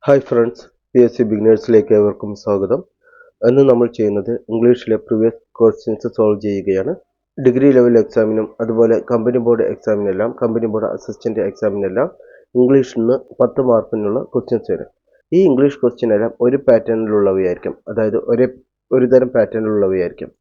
Hi friends, PSC ബിഗിനേഴ്സിലേക്ക് ഏവർക്കും സ്വാഗതം. ഇന്ന് നമ്മൾ ചെയ്യുന്നത് ഇംഗ്ലീഷിലെ പ്രീവിയസ് ക്വസ്റ്റ്യൻസ് സോൾവ് ചെയ്യുകയാണ്. ഡിഗ്രി ലെവൽ എക്സാമിനും അതുപോലെ കമ്പനി ബോർഡ് എക്സാമിനെല്ലാം, കമ്പനി ബോർഡ് അസിസ്റ്റന്റ് എക്സാമിനെല്ലാം ഇംഗ്ലീഷിൽ നിന്ന് 10 മാർക്കിനുള്ള ക്വസ്റ്റ്യൻസ് വരും. ഈ ഇംഗ്ലീഷ് ക്വസ്റ്റ്യൻ എല്ലാം ഒരു പാറ്റേണിലുള്ളവയായിരിക്കും, അതായത് ഒരു തരം പാറ്റേണിലുള്ളവയായിരിക്കും.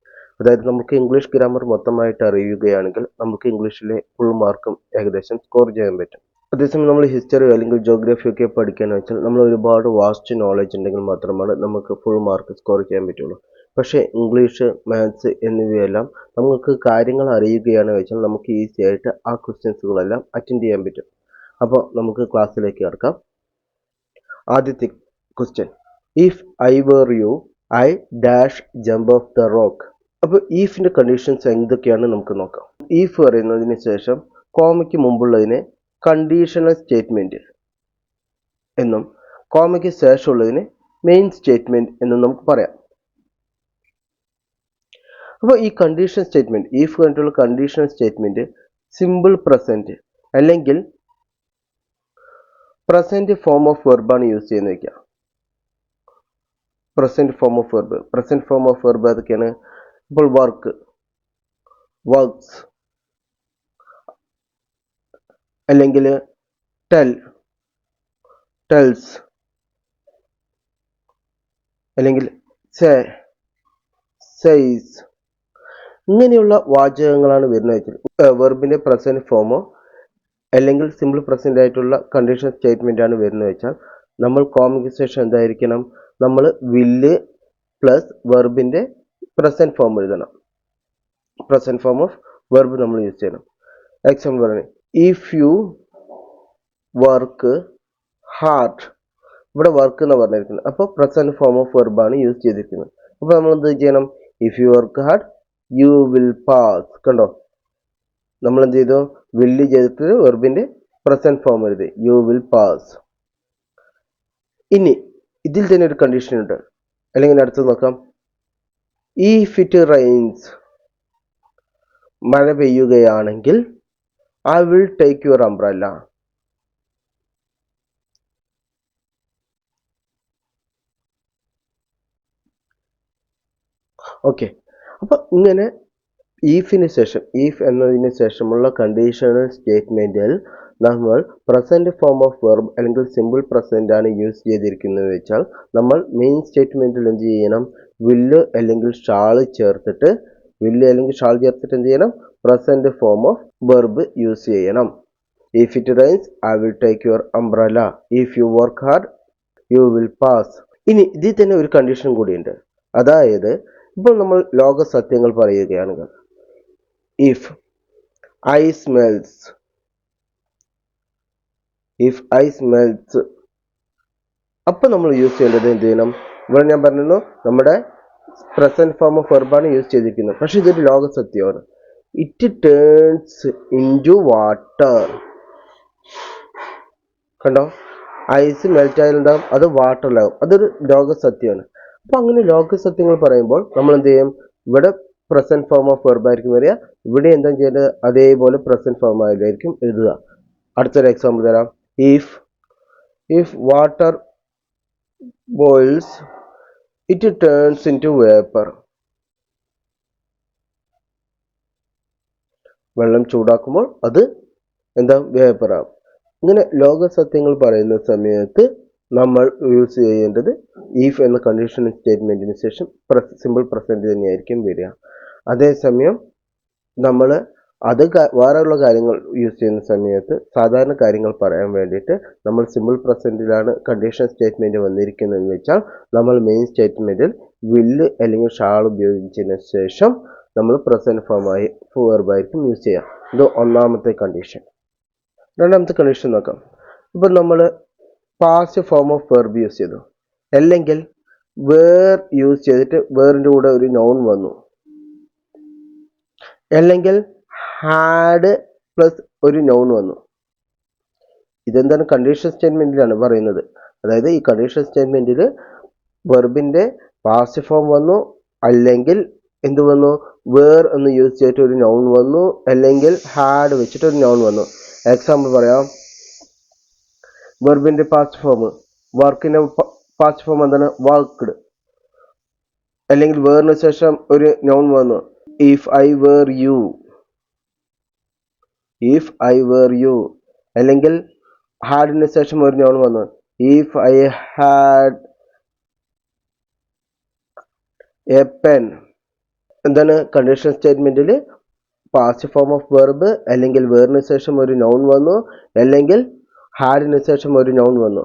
അതായത് നമുക്ക് ഇംഗ്ലീഷ് ഗ്രാമർ മൊത്തമായിട്ട് അറിയുകയാണെങ്കിൽ നമുക്ക് ഇംഗ്ലീഷിലെ ഫുൾ മാർക്കും ഏകദേശം സ്കോർ ചെയ്യാൻ പറ്റും. അതേസമയം നമ്മൾ ഹിസ്റ്ററി അല്ലെങ്കിൽ ജോഗ്രഫി ഒക്കെ പഠിക്കുകയെന്ന് വെച്ചാൽ നമ്മൾ ഒരുപാട് വാസ്റ്റ് നോളജ് ഉണ്ടെങ്കിൽ മാത്രമാണ് നമുക്ക് ഫുൾ മാർക്ക് സ്കോർ ചെയ്യാൻ പറ്റുള്ളൂ. പക്ഷേ ഇംഗ്ലീഷ്, മാത്സ് എന്നിവയെല്ലാം നമുക്ക് കാര്യങ്ങൾ അറിയുകയാണെന്ന് വെച്ചാൽ നമുക്ക് ഈസി ആയിട്ട് ആ ക്വസ്റ്റ്യൻസുകളെല്ലാം അറ്റൻഡ് ചെയ്യാൻ പറ്റും. അപ്പോൾ നമുക്ക് ക്ലാസ്സിലേക്ക് കിടക്കാം. ആദ്യത്തെ question, if I were you I dash jump off the rock. അപ്പോൾ ഈഫിൻ്റെ കണ്ടീഷൻസ് എന്തൊക്കെയാണ് നമുക്ക് നോക്കാം. ഈഫ് പറയുന്നതിന് ശേഷം കോമയ്ക്ക് മുമ്പുള്ളതിനെ കണ്ടീഷണൽ സ്റ്റേറ്റ്മെൻറ്റ് എന്നും കോമയ്ക്ക് ശേഷമുള്ളതിന് മെയിൻ സ്റ്റേറ്റ്മെൻറ്റ് എന്നും നമുക്ക് പറയാം. അപ്പോൾ ഈ കണ്ടീഷണൽ സ്റ്റേറ്റ്മെൻറ്റ്, ഈഫ് കണ്ടിട്ടുള്ള കണ്ടീഷണൽ സ്റ്റേറ്റ്മെൻറ്റ് സിമ്പിൾ പ്രസൻറ്റ് അല്ലെങ്കിൽ പ്രസൻറ്റ് ഫോം ഓഫ് വെർബാണ് യൂസ് ചെയ്യുന്നത് വയ്ക്കുക. പ്രസൻറ്റ് ഫോം ഓഫ് വെർബ് അതൊക്കെയാണ്. ഇപ്പോൾ വർക്ക്സ് അല്ലെങ്കിൽ ടെൽസ് അല്ലെങ്കിൽ സേസ് ഇങ്ങനെയുള്ള വാചകങ്ങളാണ് വരുന്നത്. വെർബിന്റെ പ്രസന്റ് ഫോമോ അല്ലെങ്കിൽ സിമ്പിൾ പ്രസന്റ് ആയിട്ടുള്ള കണ്ടീഷൻ സ്റ്റേറ്റ്മെന്റ് ആണ് വരുന്നത് വെച്ചാൽ നമ്മൾ കോമയ്ക്ക് ശേഷം എന്തായിരിക്കണം, നമ്മൾ വില്ല് പ്ലസ് വെർബിന്റെ പ്രസന്റ് ഫോം എഴുതണം. പ്രസന്റ് ഫോം ഓഫ് വെർബ് നമ്മൾ യൂസ് ചെയ്യണം. എക്സാമ്പിൾ പറഞ്ഞു, ഇഫ് യു വർക്ക് ഹാർഡ്. ഇവിടെ വർക്ക് എന്ന് പറഞ്ഞിരിക്കുന്നത്, അപ്പോൾ പ്രസന്റ് ഫോം ഓഫ് വെർബാണ് യൂസ് ചെയ്തിരിക്കുന്നത്. അപ്പോൾ നമ്മൾ എന്ത് ചെയ്യണം, if you work hard you will pass. കണ്ടോ, നമ്മൾ എന്ത് ചെയ്തു, വില്ല് ചെയ്തിട്ട് വെർബിന്റെ പ്രസന്റ് ഫോം എഴുതി, യു വിൽ പാസ്. ഇനി ഇതിൽ തന്നെ ഒരു കണ്ടീഷൻ ഉണ്ട്, അല്ലെങ്കിൽ അടുത്ത് നോക്കാം. ഇഫ് ഇറ്റ് റെയിൻസ്, മഴ പെയ്യുകയാണെങ്കിൽ I will take your umbrella. Okay, അപ്പോൾ ഇങ്ങനെ ഈഫ് എന്നതിന് ശേഷമുള്ള കണ്ടീഷണൽ സ്റ്റേറ്റ്മെന്റിൽ നമ്മൾ പ്രസന്റ് ഫോം ഓഫ് വെർബ് അല്ലെങ്കിൽ സിമ്പിൾ പ്രസന്റ് ആണ് യൂസ് ചെയ്തിരിക്കുന്നത് വെച്ചാൽ നമ്മൾ മെയിൻ സ്റ്റേറ്റ്മെന്റിൽ എന്ത് ചെയ്യണം, വില്ല് അല്ലെങ്കിൽ ഷാൾ ചേർത്തിട്ട് എന്ത് ചെയ്യണം, present form of verb use ചെയ്യണം. If it rains I will take your umbrella. If you work hard you will pass. ഇനി ഇതിൽ തന്നെ ഒരു കണ്ടീഷൻ കൂടിയുണ്ട്, അതായത് ഇപ്പോൾ നമ്മൾ ലോക സത്യങ്ങൾ പറയുകയാണെങ്കിൽ ഇഫ് ഐ സ്മെൽസ് അപ്പോൾ നമ്മൾ യൂസ് ചെയ്യേണ്ടത് എന്ത് ചെയ്യണം, ഇവിടെ ഞാൻ പറഞ്ഞു നമ്മുടെ പ്രസന്റ് ഫോം ഓഫ് വെർബാണ് യൂസ് ചെയ്തിരിക്കുന്നത്, പക്ഷെ ഇതൊരു ലോക സത്യമാണ്. It turns into water. കണ്ടോ, ഐസ് മെൽറ്റ് ആയാലുണ്ടാകും, അത് വാട്ടറിലാകും, അതൊരു ലോക സത്യമാണ്. അപ്പൊ അങ്ങനെ ലോക സത്യങ്ങൾ പറയുമ്പോൾ നമ്മൾ എന്ത് ചെയ്യും, ഇവിടെ പ്രസന്റ് ഫോം ഓഫ് വെർബ് ആയിരിക്കും വരിക, ഇവിടെ എന്താ ചെയ്യേണ്ടത്, അതേപോലെ പ്രസന്റ് ഫോം ആയിരിക്കും എഴുതുക. അടുത്തൊരു എക്സാമ്പിൾ തരാം. If water boils it turns into vapour. വെള്ളം ചൂടാക്കുമ്പോൾ അത് എന്താ, വേപ്പർ ആകും. ഇങ്ങനെ ലോക സത്യങ്ങൾ പറയുന്ന സമയത്ത് നമ്മൾ യൂസ് ചെയ്യേണ്ടത് ഈഫ് എന്ന കണ്ടീഷണൽ സ്റ്റേറ്റ്മെന്റിന് ശേഷം സിമ്പിൾ പ്രസന്റ് തന്നെയായിരിക്കും വരിക. അതേസമയം നമ്മൾ വേറെയുള്ള കാര്യങ്ങൾ യൂസ് ചെയ്യുന്ന സമയത്ത് സാധാരണ കാര്യങ്ങൾ പറയാൻ വേണ്ടിയിട്ട് നമ്മൾ സിമ്പിൾ പ്രസന്റിലാണ് കണ്ടീഷണൽ സ്റ്റേറ്റ്മെന്റ് വന്നിരിക്കുന്നതെന്ന് വെച്ചാൽ നമ്മൾ മെയിൻ സ്റ്റേറ്റ്മെന്റിൽ വില്ല് അല്ലെങ്കിൽ ഷാൾ ഉപയോഗിച്ചതിന് ശേഷം നമ്മൾ പ്രസന്റ് ഫോമായി വെർബായിരിക്കും യൂസ് ചെയ്യുക. ഇത് ഒന്നാമത്തെ കണ്ടീഷൻ. രണ്ടാമത്തെ കണ്ടീഷൻ നോക്കാം. ഇപ്പം നമ്മൾ past form of verb use ചെയ്തു, അല്ലെങ്കിൽ വേർ യൂസ് ചെയ്തിട്ട് വേറിൻ്റെ കൂടെ ഒരു നൗൺ വന്നു, അല്ലെങ്കിൽ ഹാഡ് പ്ലസ് ഒരു നൗൺ വന്നു. ഇതെന്താണ്, കണ്ടീഷൻ സ്റ്റേറ്റ്മെന്റിലാണ് പറയുന്നത്. അതായത് ഈ കണ്ടീഷൻ സ്റ്റേറ്റ്മെന്റിൽ വെർബിന്റെ പാസ്റ്റ് ഫോം വന്നു, അല്ലെങ്കിൽ എന്ത് വന്നു, വേർ എന്ന് യൂസ് ചെയ്തിട്ട് ഒരു നൗൺ വന്നു, അല്ലെങ്കിൽ ഹാഡ് വെച്ചിട്ട് ഒരു നൗൺ വന്നു. എക്സാമ്പിൾ പറയാം. വെർബിന്റെ പാസ്റ്റ് ഫോം വർക്കിന്റെ പാസ്റ്റ് ഫോം എന്താണ്? വർക്ക്ഡ്. അല്ലെങ്കിൽ വേറിന് ശേഷം ഒരു നൗൺ വന്നു, if I were you, if I were you. അല്ലെങ്കിൽ ഹാഡിന് ശേഷം ഒരു നൗൺ വന്നു, if I had a pen. എന്താണ്? കണ്ടീഷണൽ സ്റ്റേറ്റ്മെന്റിൽ പാസ്റ്റ് ഫോം ഓഫ് വെർബ്, അല്ലെങ്കിൽ വേറിന് ശേഷം ഒരു നൗൺ വന്നു, അല്ലെങ്കിൽ ഹാഡിന് ശേഷം ഒരു നൗൺ വന്നു,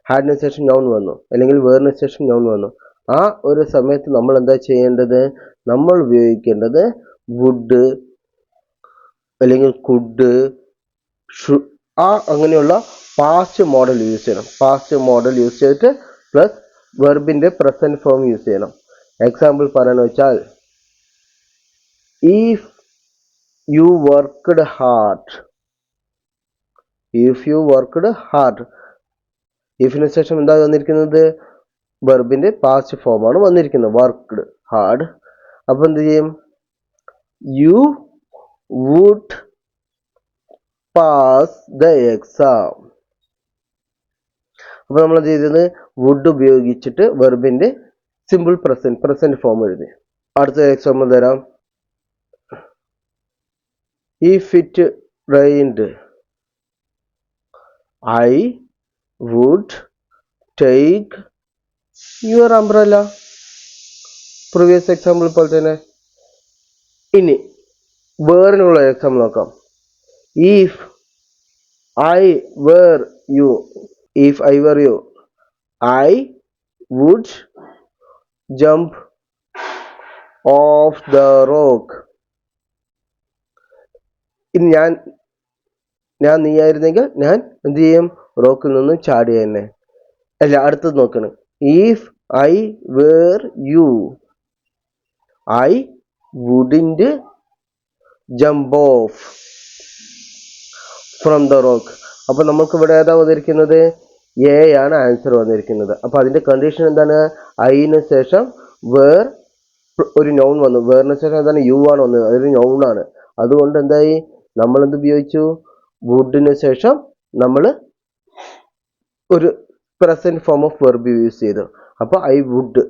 ഹാഡിന് ശേഷം നൗൺ വന്നു, അല്ലെങ്കിൽ വേറിന് ശേഷം നൗൺ വന്നു. ആ ഒരു സമയത്ത് നമ്മൾ എന്താ ചെയ്യേണ്ടത്? നമ്മൾ ഉപയോഗിക്കേണ്ടത് വുഡ് അല്ലെങ്കിൽ കുഡ്, അങ്ങനെയുള്ള പാസ്റ്റ് മോഡൽ യൂസ് ചെയ്യണം. പാസ്റ്റ് മോഡൽ യൂസ് ചെയ്തിട്ട് പ്ലസ് വെർബിന്റെ പ്രസന്റ് ഫോം യൂസ് ചെയ്യണം. എക്സാമ്പിൾ പറയാന്ന് വെച്ചാൽ, if you worked hard, if you worked hard. ഇഫിന് ശേഷം എന്താ വന്നിരിക്കുന്നത്? വെർബിന്റെ പാസ്റ്റ് ഫോമാണ് വന്നിരിക്കുന്നത്, വർക്ക്ഡ് ഹാർഡ്. അപ്പൊ എന്ത് ചെയ്യും? You would pass the exam. അപ്പൊ നമ്മൾ എന്ത് ചെയ്തത്? വുഡ് ഉപയോഗിച്ചിട്ട് വെർബിന്റെ സിമ്പിൾ പ്രസന്റ് ഫോം എഴുതി. അടുത്ത എക്സാമ്പിൾ തരാം. If it rained, I would take your umbrella. Previous example പോലെ തന്നെ. ഇനി വേറിനുള്ള എക്സാമ്പിൾ നോക്കാം. If I were you, if I were you, I would jump off the rock. ഇനി ഞാൻ നീയായിരുന്നെങ്കിൽ ഞാൻ എന്ത് ചെയ്യും? റോക്കിൽ നിന്ന് ചാടിയ തന്നെ. അല്ല, അടുത്തത് നോക്കണം. If I were you, I wouldn't jump off from the rock. അപ്പൊ നമുക്ക് ഇവിടെ ഏതാ വന്നിരിക്കുന്നത്? എ ആണ് ആൻസർ വന്നിരിക്കുന്നത്. അപ്പൊ അതിന്റെ കണ്ടീഷൻ എന്താണ്? ഐന് ശേഷം വേർ ഒരു നൗൺ വന്നു, വേറിന് ശേഷം എന്താണ്? യു ആണ് വന്നത്, അതൊരു നൗൺ ആണ്. അതുകൊണ്ട് എന്തായി? നമ്മൾ എന്ത് ഉപയോഗിച്ചു? വുഡിന് ശേഷം നമ്മൾ ഒരു present form of verb use ചെയ്തു. അപ്പൊ ഐ വുഡ്,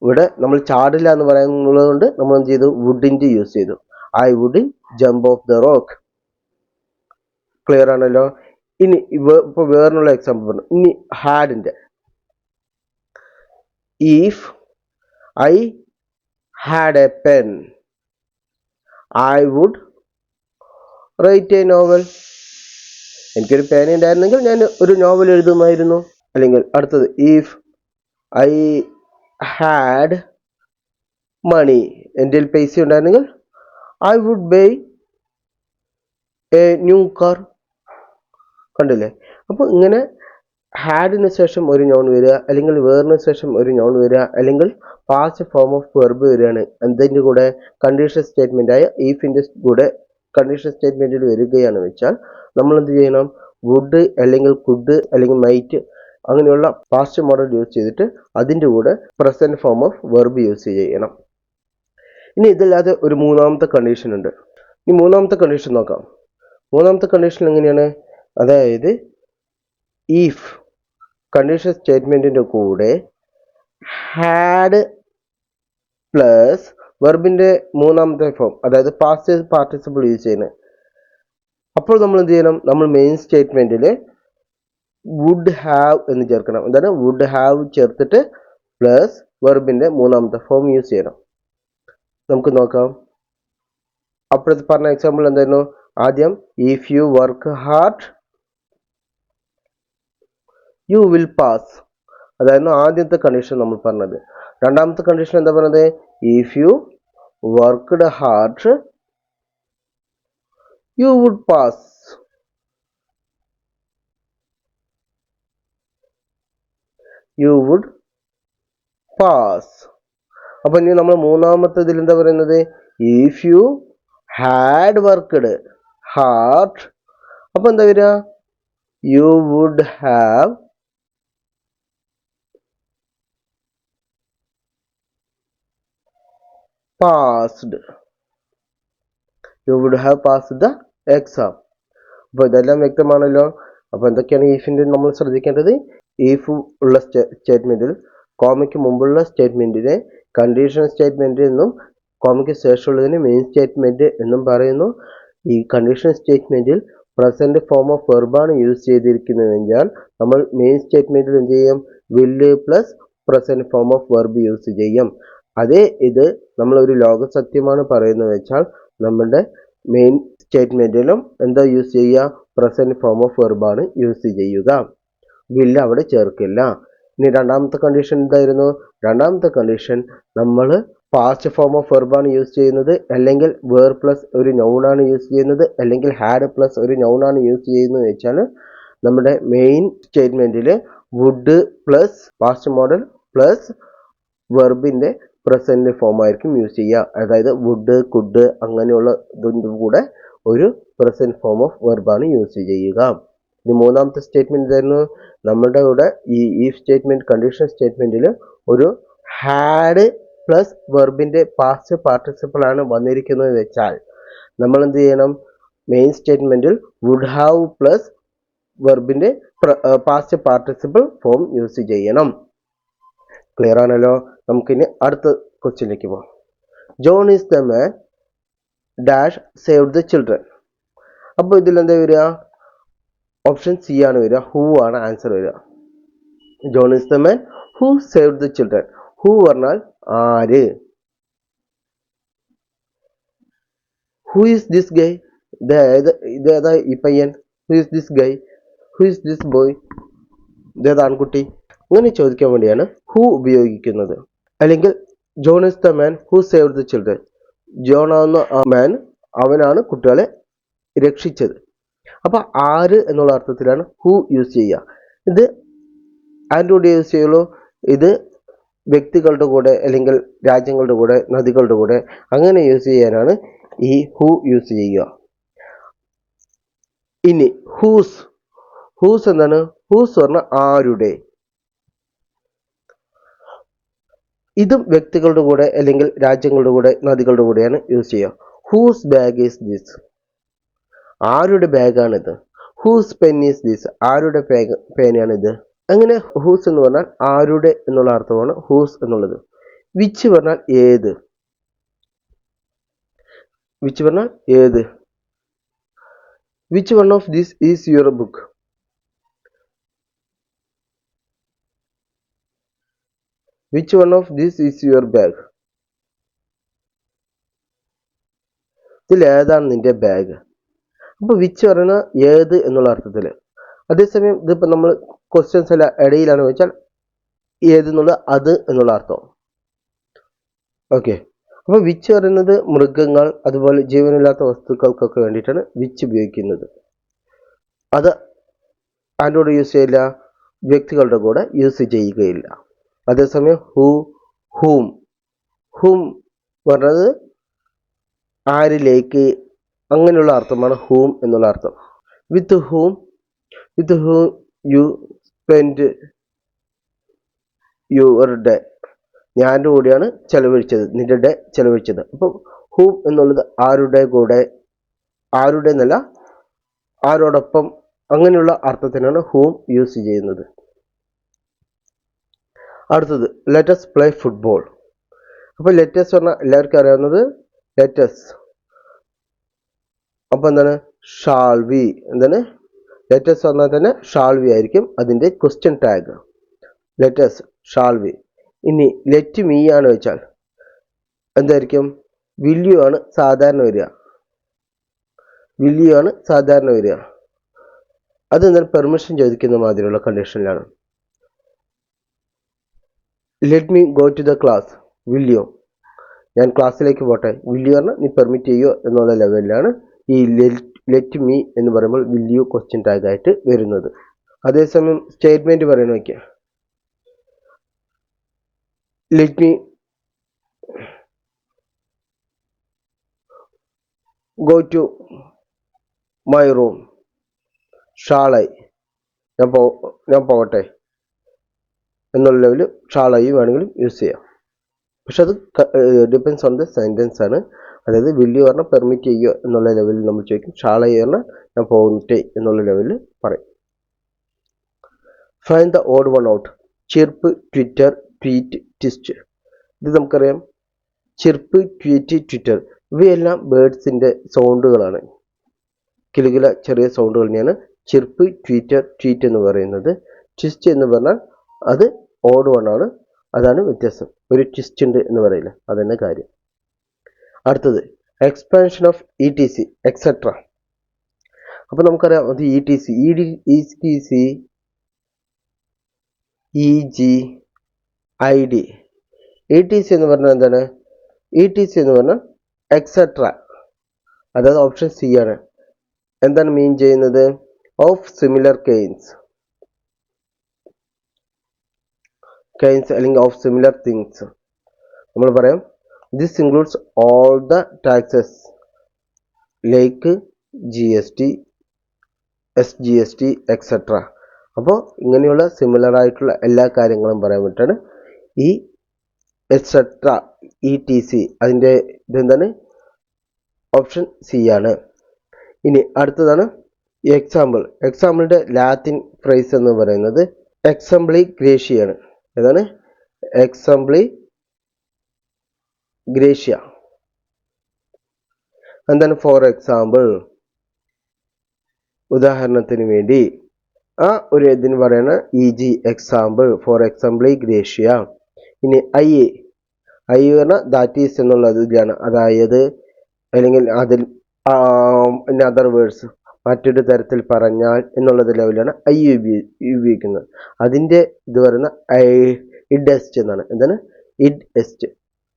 ഇവിടെ നമ്മൾ ചാടില്ല എന്ന് പറയുന്നത് കൊണ്ട് നമ്മൾ എന്ത് ചെയ്തു? വുഡിന്റെ യൂസ് ചെയ്തു. I would jump off the rock. Clear ആണല്ലോ? ഇനി ഇപ്പൊ വേറിനുള്ള എക്സാമ്പിൾ പറഞ്ഞു. ഇനി ഹാഡിന്റെ. If I had a pen, I would write a novel. എനിക്കൊരു പേന ഉണ്ടായിരുന്നെങ്കിൽ ഞാൻ ഒരു നോവൽ എഴുതുമായിരുന്നു. അല്ലെങ്കിൽ അടുത്തത്, ഇഫ് ഐ ഹാഡ് മണി, എൻ്റെ പൈസ ഉണ്ടായിരുന്നെങ്കിൽ I would buy a new car. കണ്ടില്ലേ? അപ്പോൾ ഇങ്ങനെ ഹാഡിന് ശേഷം ഒരു നോൺ വരിക, അല്ലെങ്കിൽ വേറിന് ശേഷം ഒരു നോൺ വരിക, അല്ലെങ്കിൽ പാസ്റ്റ് ഫോം ഓഫ് വെർബ് വരികയാണ് എന്തിൻ്റെ കൂടെ? കണ്ടീഷൻ സ്റ്റേറ്റ്മെന്റ് ആയ ഈഫിന്റെ കൂടെ കണ്ടീഷൻ സ്റ്റേറ്റ്മെന്റിൽ വരികയാണ് വെച്ചാൽ നമ്മൾ എന്ത് ചെയ്യണം? വുഡ് അല്ലെങ്കിൽ കുഡ് അല്ലെങ്കിൽ മൈറ്റ് അങ്ങനെയുള്ള പാസ്റ്റ് മോഡൽ യൂസ് ചെയ്തിട്ട് അതിൻ്റെ കൂടെ present form of verb use ചെയ്യണം. ഇനി ഇതില്ലാതെ ഒരു മൂന്നാമത്തെ കണ്ടീഷൻ ഉണ്ട്. ഈ മൂന്നാമത്തെ കണ്ടീഷൻ നോക്കാം. മൂന്നാമത്തെ കണ്ടീഷൻ എങ്ങനെയാണ്? അതായത് ഇഫ് കണ്ടീഷൻ സ്റ്റേറ്റ്മെന്റിന്റെ കൂടെ ഹാഡ് പ്ലസ് വെർബിന്റെ മൂന്നാമത്തെ ഫോം, അതായത് പാസ്റ്റ് പാർട്ടിസിപ്പിൾ യൂസ് ചെയ്യുന്നത്. അപ്പോൾ നമ്മൾ എന്ത് ചെയ്യണം? നമ്മൾ മെയിൻ സ്റ്റേറ്റ്മെന്റിൽ വുഡ് ഹാവ് എന്ന് ചേർക്കണം. എന്താണ്? വുഡ് ഹാവ് ചേർത്തിട്ട് പ്ലസ് വെർബിന്റെ മൂന്നാമത്തെ ഫോം യൂസ് ചെയ്യണം. നമുക്ക് നോക്കാം. അപ്പോഴത്തെ പറഞ്ഞ എക്സാമ്പിൾ എന്തായിരുന്നു? ആദ്യം if you work hard you will pass, അതായിരുന്നു ആദ്യത്തെ കണ്ടീഷൻ നമ്മൾ പറഞ്ഞത്. രണ്ടാമത്തെ കണ്ടീഷൻ എന്താ പറഞ്ഞത്? If you worked hard you would pass. You would pass. അപ്പൊ ഇനി നമ്മൾ മൂന്നാമത്തെ ഇതിൽ എന്താ പറയുന്നത്? If you had worked hard, അപ്പൊ എന്താ വരിക? You would have passed. You would have passed the exam. അപ്പോൾ ഇതെല്ലാം വ്യക്തമാണല്ലോ. അപ്പോൾ എന്തൊക്കെയാണ് ഈഫിന്റെ നമ്മൾ ശ്രദ്ധിക്കേണ്ടത്? ഈഫ് ഉള്ള സ്റ്റേറ്റ്മെന്റിൽ കോമയ്ക്ക് മുമ്പുള്ള സ്റ്റേറ്റ്മെന്റിനെ കണ്ടീഷണൽ സ്റ്റേറ്റ്മെന്റ് എന്നും കോമയ്ക്ക് ശേഷമുള്ളതിനെ മെയിൻ സ്റ്റേറ്റ്മെന്റ് എന്നും പറയുന്നു. ഈ കണ്ടീഷണൽ സ്റ്റേറ്റ്മെന്റിൽ പ്രസന്റ് ഫോം ഓഫ് വെർബാണ് യൂസ് ചെയ്തിരിക്കുന്നതെങ്കിൽ നമ്മൾ മെയിൻ സ്റ്റേറ്റ്മെന്റിൽ എന്ത് ചെയ്യും? Will plus present form of verb use ചെയ്യും. അതേ ഇത് നമ്മൾ ഒരു ലോകസത്യമാണ് പറയുന്നത് വെച്ചാൽ നമ്മുടെ മെയിൻ സ്റ്റേറ്റ്മെന്റിലും എന്താ യൂസ് ചെയ്യുക? പ്രസന്റ് ഫോം ഓഫ് വെർബാണ് യൂസ് ചെയ്യുക. വില്ല് അവിടെ ചേർക്കില്ല. ഇനി രണ്ടാമത്തെ കണ്ടീഷൻ എന്തായിരുന്നു? രണ്ടാമത്തെ കണ്ടീഷൻ നമ്മൾ പാസ്റ്റ് ഫോം ഓഫ് വെർബാണ് യൂസ് ചെയ്യുന്നത്, അല്ലെങ്കിൽ വേർ പ്ലസ് ഒരു നൗണാണ് യൂസ് ചെയ്യുന്നത്, അല്ലെങ്കിൽ ഹാഡ് പ്ലസ് ഒരു നൗണാണ് യൂസ് ചെയ്യുന്നത് വെച്ചാൽ നമ്മുടെ മെയിൻ സ്റ്റേറ്റ്മെന്റിൽ would plus past modal plus വെർബിന്റെ പ്രസന്റ് ഫോം ആയിരിക്കും യൂസ് ചെയ്യുക. അതായത് വുഡ്, കുഡ് അങ്ങനെയുള്ള ഇതിൻ്റെ കൂടെ ഒരു പ്രസന്റ് ഫോം ഓഫ് വെർബാണ് യൂസ് ചെയ്യുക. ഇനി മൂന്നാമത്തെ സ്റ്റേറ്റ്മെന്റ് എന്തായിരുന്നു? നമ്മുടെ കൂടെ ഈ സ്റ്റേറ്റ്മെന്റ് കണ്ടീഷൻ സ്റ്റേറ്റ്മെന്റിൽ ഒരു ഹാഡ് പ്ലസ് വെർബിന്റെ പാസ്റ്റ് പാർട്ടിസിപ്പിൾ ആണ് വന്നിരിക്കുന്നത് വെച്ചാൽ നമ്മൾ എന്ത് ചെയ്യണം? മെയിൻ സ്റ്റേറ്റ്മെന്റിൽ വുഡ് ഹാവ് പ്ലസ് വെർബിന്റെ പാസ്റ്റ് പാർട്ടിസിപ്പിൾ ഫോം യൂസ് ചെയ്യണം. ക്ലിയർ ആണല്ലോ? നമുക്കിനി അടുത്ത ക്വസ്റ്റ്യനിലേക്ക് പോകാം. John is the man dash saved the children. അപ്പോൾ ഇതിൽ എന്താ വരിക? ഓപ്ഷൻ സി ആണ് വരിക. ഹൂ ആണ് ആൻസർ വരിക. John is the man who saved the children. Who പറഞ്ഞാൽ ആര്? Who is this guy? ഇതേതാ ഈ പയ്യൻ? Who is this guy? Who is this boy? ഇതേതാ ആൺകുട്ടി? അങ്ങനെ ചോദിക്കാൻ വേണ്ടിയാണ് ഹൂ ഉപയോഗിക്കുന്നത്. അല്ലെങ്കിൽ John is the man who saved the children. John ആവുന്ന മാൻ, അവനാണ് കുട്ടികളെ രക്ഷിച്ചത്. അപ്പൊ ആര് എന്നുള്ള അർത്ഥത്തിലാണ് ഹൂ യൂസ് ചെയ്യുക. ഇത് ആരുടെ കൂടെ യൂസ് ചെയ്യുള്ളൂ? ഇത് വ്യക്തികളുടെ കൂടെ, അല്ലെങ്കിൽ രാജ്യങ്ങളുടെ കൂടെ, നദികളുടെ കൂടെ അങ്ങനെ യൂസ് ചെയ്യാനാണ് ഈ ഹൂ യൂസ് ചെയ്യുക. ഇനി ഹൂസ് എന്താണ്? ഹൂസ് പറഞ്ഞാൽ ആരുടെ. ഇതും വ്യക്തികളുടെ കൂടെ, അല്ലെങ്കിൽ രാജ്യങ്ങളുടെ കൂടെ, നദികളുടെ കൂടെയാണ് യൂസ് ചെയ്യുക. Whose bag is this? ആരുടെ ബാഗാണിത്? Whose pen is this? ആരുടെ പേനയാണിത്? അങ്ങനെ ഹൂസ് എന്ന് പറഞ്ഞാൽ ആരുടെ എന്നുള്ള അർത്ഥമാണ് ഹൂസ് എന്നുള്ളത്. വിച്ച് പറഞ്ഞാൽ ഏത്. വിച്ച് പറഞ്ഞാൽ ഏത്. Which one of this is your book? Which one of this is your bag? ഇതിൽ ഏതാണ് നിന്റെ ബാഗ്? അപ്പൊ വിച്ച് പറയുന്ന ഏത് എന്നുള്ള അർത്ഥത്തിൽ. അതേസമയം ഇതിപ്പോ നമ്മൾ ക്വസ്റ്റ്യൻസ് എല്ലാം ഇടയിലാണ് വെച്ചാൽ ഏത് എന്നുള്ള അത് എന്നുള്ള അർത്ഥം. ഓക്കെ. അപ്പൊ വിച്ച് പറയുന്നത് മൃഗങ്ങൾ, അതുപോലെ ജീവനില്ലാത്ത വസ്തുക്കൾക്കൊക്കെ വേണ്ടിയിട്ടാണ് വിച്ച് ഉപയോഗിക്കുന്നത്. അത് ആരുടെ കൂടെ യൂസ് ചെയ്യില്ല? വ്യക്തികളുടെ കൂടെ യൂസ് ചെയ്യുകയില്ല. അതേസമയം ഹൂം പറഞ്ഞത് ആരിലേക്ക്, അങ്ങനെയുള്ള അർത്ഥമാണ് ഹൂം എന്നുള്ള അർത്ഥം. With whom you spend your day. ഞാൻ്റെ കൂടെയാണ് ചെലവഴിച്ചത്, നിന്റെ ഡേ ചെലവഴിച്ചത്. അപ്പം ഹൂം എന്നുള്ളത് ആരുടെ കൂടെ, ആരുടെ എന്നല്ല, ആരോടൊപ്പം, അങ്ങനെയുള്ള അർത്ഥത്തിനാണ് ഹൂം യൂസ് ചെയ്യുന്നത്. അടുത്തത് ലെറ്റസ് പ്ലേ ഫുട്ബോൾ. അപ്പോൾ ലെറ്റസ് പറഞ്ഞാൽ എല്ലാവർക്കും അറിയാവുന്നത് ലെറ്റസ്. അപ്പോൾ എന്താണ്? Shall we. എന്താണ്? ലെറ്റസ് പറഞ്ഞാൽ തന്നെ ഷാൾ വി ആയിരിക്കും അതിൻ്റെ question tag. Let's, shall we. ഇനി ലെറ്റ് മീ ആണ് വെച്ചാൽ എന്തായിരിക്കും? വില്യു ആണ് സാധാരണ വരിക. വില്യു ആണ് സാധാരണ വരിക. അത് എന്നാൽ പെർമിഷൻ ചോദിക്കുന്ന മാതിരിയുള്ള കണ്ടീഷനിലാണ്. Let me go to the class. Will you, ഞാൻ ക്ലാസ്സിലേക്ക് പോട്ടെ. വില്യു പറഞ്ഞാൽ നീ പെർമിറ്റ് ചെയ്യുമോ എന്നുള്ള ലെവലിലാണ് ഈ ലെറ്റ് മീ എന്ന് പറയുമ്പോൾ വില്യു ക്വസ്റ്റ്യൻ ടാഗ് ആയിട്ട് വരുന്നത്. അതേസമയം സ്റ്റേറ്റ്മെന്റ് പറയണ വയ്ക്കുക. Let me go to my room. ഷാളായി, ഞാൻ പോകട്ടെ എന്നുള്ള ലെവല് ഷാളായി വേണമെങ്കിലും യൂസ് ചെയ്യാം. പക്ഷെ അത് ഡിപ്പെൻസ് ഓൺ ദ സെൻറ്റൻസ് ആണ്. അതായത് വില്യു പറഞ്ഞാൽ പെർമിറ്റ് ചെയ്യുക എന്നുള്ള ലെവലിൽ നമ്മൾ ചോദിക്കും. ഷാളായി പറഞ്ഞാൽ ഞാൻ പോകട്ടെ എന്നുള്ള ലെവലിൽ പറയും. Find the odd one out. Chirp, twitter, tweet, twist. ഇത് നമുക്കറിയാം. ചിർപ്പ്, ട്വീറ്റ്, ട്വിറ്റർ ഇവയെല്ലാം ബേർഡ്സിൻ്റെ സൗണ്ടുകളാണ്. കിലുകില ചെറിയ സൗണ്ടുകൾ തന്നെയാണ് ചിർപ്പ്, ട്വിറ്റർ, ട്വീറ്റ് എന്ന് പറയുന്നത്. ട്വിസ്റ്റ് എന്ന് പറഞ്ഞാൽ അത് ഓഡ് വൺ ആണ്. അതാണ് വ്യത്യാസം. ഒരു ട്വിസ്റ്റ് ഉണ്ട് എന്ന് പറയില്ല, അതന്നെ കാര്യം. അടുത്തത് expansion of E T C etcetera. അപ്പോൾ നമുക്കറിയാം അത് E T C, E G, I D. E T C എന്ന് പറഞ്ഞാൽ എന്താണ്? ഇ ടി സി എന്ന് പറഞ്ഞാൽ എക്സെട്ര, അതായത് ഓപ്ഷൻ സി ആണ്. എന്താണ് മീൻ ചെയ്യുന്നത്? ഓഫ് സിമിലർ കെയിൻസ് അല്ലെങ്കിൽ ഓഫ് സിമിലർ തിങ്സ്. നമ്മൾ പറയാം this includes all the taxes like GST, SGST etcetera. അപ്പോൾ ഇങ്ങനെയുള്ള സിമിലർ ആയിട്ടുള്ള എല്ലാ കാര്യങ്ങളും പറയാൻ വേണ്ടിയിട്ടാണ് ഈ എക്സെട്ര ETC. അതിൻ്റെ ഇതെന്താണ്? ഓപ്ഷൻ സി ആണ്. ഇനി അടുത്തതാണ് എക്സാമ്പിൾ. എക്സാമ്പിളിൻ്റെ ലാറ്റിൻ ഫ്രേസ് എന്ന് പറയുന്നത് എക്സംബ്ലി ഗ്രേഷ്യാണ്. ഏതാണ്? എക്സംബ്ലി ഗ്രേഷ്യ. എന്താണ്? ഫോർ എക്സാമ്പിൾ, ഉദാഹരണത്തിന് വേണ്ടി. ആ ഒരു ഇതിന് പറയുന്ന EG എക്സാമ്പിൾ, ഫോർ എക്സാമ്പിളി ഗ്രേഷ്യ. ഇനി ഐ പറഞ്ഞാൽ ദാറ്റ് ഈസ് എന്നുള്ള ഇതിലാണ്, അതായത് അല്ലെങ്കിൽ അതിൽ അതർ വേർഡ്സ് മറ്റൊരു തരത്തിൽ പറഞ്ഞാൽ എന്നുള്ളത് ലെവലാണ് ഐ ഉപയോഗിക്കുന്നത്. അതിൻ്റെ ഇത് പറയുന്ന ഇഡ് എസ്റ്റ് എന്നാണ്. എന്താണ്? ഇഡ് എസ്റ്റ്.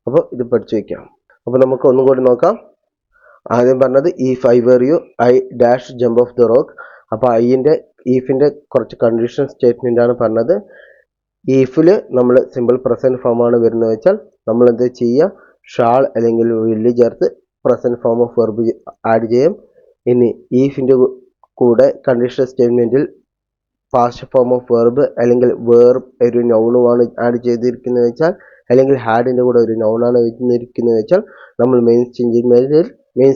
അപ്പോൾ ഇത് പഠിച്ചു വയ്ക്കാം. അപ്പോൾ നമുക്ക് ഒന്നും കൂടി നോക്കാം. ആദ്യം പറഞ്ഞത് if I were you I dash jump off the rock. അപ്പോൾ ഈഫിൻ്റെ കുറച്ച് കണ്ടീഷൻ സ്റ്റേറ്റ്മെൻ്റ് ആണ് പറഞ്ഞത്. ഈഫിൽ നമ്മൾ സിമ്പിൾ പ്രസൻറ്റ് ഫോമാണ് വരുന്നത് വെച്ചാൽ നമ്മൾ എന്ത് ചെയ്യുക? ഷാൾ അല്ലെങ്കിൽ വില്ല് ചേർത്ത് present form of verb add ചെയ്യും. ഇനി ഈഫിൻ്റെ കൂടെ കണ്ടീഷൻ സ്റ്റേറ്റ്മെൻറ്റിൽ പാസ്റ്റ് ഫോം ഓഫ് വെർബ് അല്ലെങ്കിൽ വേർബ് ഒരു നൗണുമാണ് ആഡ് ചെയ്തിരിക്കുന്നത് വെച്ചാൽ, അല്ലെങ്കിൽ ഹാഡിൻ്റെ കൂടെ ഒരു നൗണാണ് വരുന്നിരിക്കുന്നത് വെച്ചാൽ നമ്മൾ മെയിൻ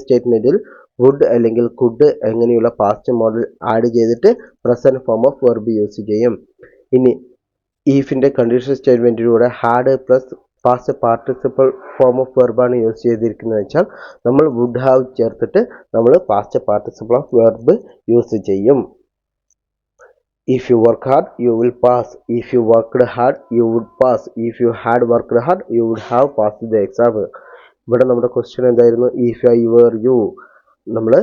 സ്റ്റേറ്റ്മെൻറ്റിൽ വുഡ് അല്ലെങ്കിൽ കുഡ് എങ്ങനെയുള്ള പാസ്റ്റ് മോഡൽ ആഡ് ചെയ്തിട്ട് present form of verb use ചെയ്യും. ഇനി ഈഫിൻ്റെ കണ്ടീഷൻ സ്റ്റേറ്റ്മെൻറ്റിലൂടെ had plus past participle form of വെർബാണ് യൂസ് ചെയ്തിരിക്കുന്നത് വെച്ചാൽ നമ്മൾ വുഡ് ഹാവ് ചേർത്തിട്ട് നമ്മൾ past participle of verb use ചെയ്യും. If you work hard, you will pass. If you worked hard, you would pass. If you had worked hard, you would have passed the exam. ഇവിടെ നമ്മുടെ question എന്തായിരുന്നു? If I were you. നമ്മൾ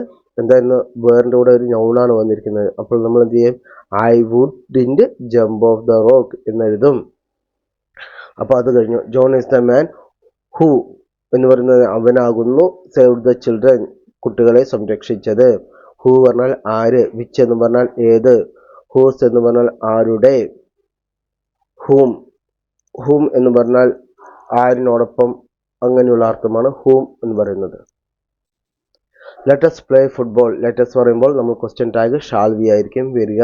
എന്തായിരുന്നു? വേറിൻ്റെ കൂടെ ഒരു നൗണാണ് വന്നിരിക്കുന്നത്. അപ്പോൾ നമ്മൾ എന്ത് ചെയ്യും? I wouldn't jump off the rock എന്നെഴുതും. അപ്പോൾ അത് കഴിഞ്ഞു. John is the man who എന്ന് പറയുന്നത് അവനാകുന്നു സേവ്ഡ് ദ ചിൽഡ്രൻ, കുട്ടികളെ സംരക്ഷിച്ചത്. ഹൂ പറഞ്ഞാൽ ആര്, വിച്ച് എന്ന് പറഞ്ഞാൽ ഏത്, ഹൂസ് എന്ന് പറഞ്ഞാൽ ആരുടെ, ഹൂം എന്ന് പറഞ്ഞാൽ ആരിനോടൊപ്പം, അങ്ങനെയുള്ള അർത്ഥമാണ് ഹൂം എന്ന് പറയുന്നത്. Let's play football. ലെറ്റസ് പറയുമ്പോൾ നമ്മൾ ക്വസ്റ്റ്യൻ ടാഗ് ഷാൾ വി ആയിരിക്കും വരിക.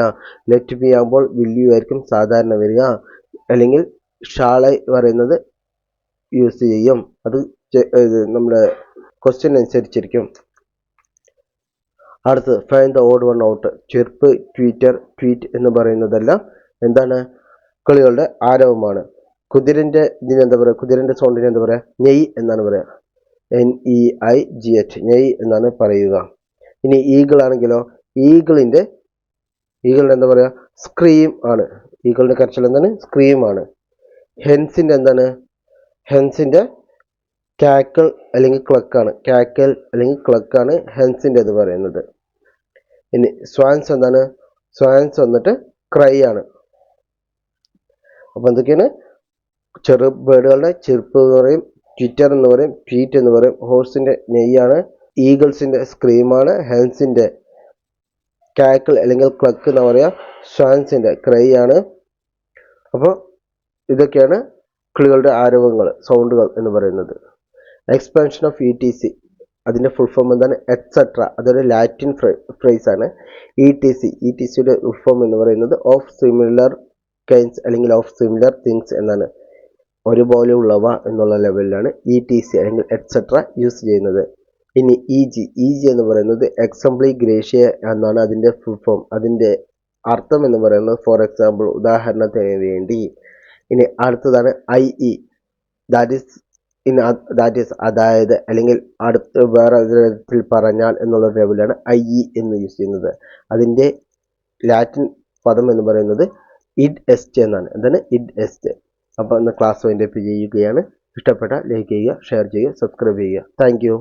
ലെറ്റ് ബി ആകുമ്പോൾ വിൽ യു ആയിരിക്കും സാധാരണ വരിക, അല്ലെങ്കിൽ ഷാള് പറയുന്നത് യൂസ് ചെയ്യും. അത് നമ്മുടെ ക്വസ്റ്റ്യൻ അനുസരിച്ചിരിക്കും. അടുത്ത് find the odd one out. Chirp, twitter, tweet എന്ന് പറയുന്നതെല്ലാം എന്താണ്? കിളികളുടെ ആരവമാണ്. കുതിരൻ്റെ ഇതിനെന്താ പറയുക? കുതിരൻ്റെ സൗണ്ടിന് എന്താ പറയുക? നെയ് എന്നാണ് പറയുക. NEIGH, നെയ് എന്നാണ് പറയുക. ഇനി ഈഗിൾ ആണെങ്കിലോ ഈഗിളിൻ്റെ എന്താ പറയുക? സ്ക്രീം ആണ്. ഈഗിളിൻ്റെ കരച്ചിൽ എന്താണ്? സ്ക്രീം ആണ്. ഹെൻസിൻ്റെ എന്താണ്? ഹെൻസിൻ്റെ കാക്കൽ അല്ലെങ്കിൽ ക്ലക്കാണ്. കാക്കൽ അല്ലെങ്കിൽ ക്ലക്കാണ് ഹെൻസിൻ്റെ ഇത് പറയുന്നത്. ഇനി സ്വാൻസ് എന്താണ്? സ്വാൻസ് വന്നിട്ട് ക്രൈ ആണ്. അപ്പോൾ എന്തൊക്കെയാണ്? ചെറു ബേർഡുകളുടെ ചെറുപ്പ് എന്ന് പറയും, ട്വിറ്റർ എന്ന് പറയും, ട്വീറ്റ് എന്ന് പറയും. ഹോഴ്സിൻ്റെ നെയ്യാണ്, ഈഗിൾസിൻ്റെ സ്ക്രീമാണ്, ഹെൻസിൻ്റെ കാക്കൽ അല്ലെങ്കിൽ ക്ലക്ക് എന്ന് പറയുക, സ്വാൻസിൻ്റെ ക്രൈ ആണ്. അപ്പോൾ ഇതൊക്കെയാണ് കിളികളുടെ ആരവങ്ങൾ, സൗണ്ടുകൾ എന്ന് പറയുന്നത്. എക്സ്പാൻഷൻ ഓഫ് ETC, അതിൻ്റെ ഫുൾ ഫോം എന്താണ്? എക്സെട്ര. അതൊരു ലാറ്റിൻ ഫ്രേസ് ആണ്. ETCയുടെ ഫുൾ ഫോം എന്ന് പറയുന്നത് ഓഫ് സിമിലർ കൈൻസ് അല്ലെങ്കിൽ ഓഫ് സിമിലർ തിങ്സ് എന്നാണ്. ഒരുപോലെ ഉള്ളവ എന്നുള്ള ലെവലിലാണ് ETC അല്ലെങ്കിൽ എക്സെട്ര യൂസ് ചെയ്യുന്നത്. ഇനി EG എന്ന് പറയുന്നത് എക്സംബ്ലി ഗ്രേഷ്യ എന്നാണ് അതിൻ്റെ ഫുൾ ഫോം. അതിൻ്റെ അർത്ഥം എന്ന് പറയുന്നത് ഫോർ എക്സാമ്പിൾ ഉദാഹരണത്തിന് വേണ്ടി. ഇനി അടുത്തതാണ് IE, ദാറ്റ് ഈസ് അതായത്, അല്ലെങ്കിൽ അടുത്ത് വേറെ വിധത്തിൽ പറഞ്ഞാൽ എന്നുള്ള ലെവലാണ് IE എന്ന് യൂസ് ചെയ്യുന്നത്. അതിൻ്റെ ലാറ്റിൻ പദം എന്ന് പറയുന്നത് ഇഡ് എസ്റ്റ് എന്നാണ്. എന്താണ് ഇഡ് എസ്റ്റ്. അപ്പോൾ ഇന്ന് ക്ലാസ് വൈൻഡപ്പ് ചെയ്യുകയാണ്. ഇഷ്ടപ്പെട്ട ലൈക്ക് ചെയ്യുക, ഷെയർ ചെയ്യുക, സബ്സ്ക്രൈബ് ചെയ്യുക. Thank you.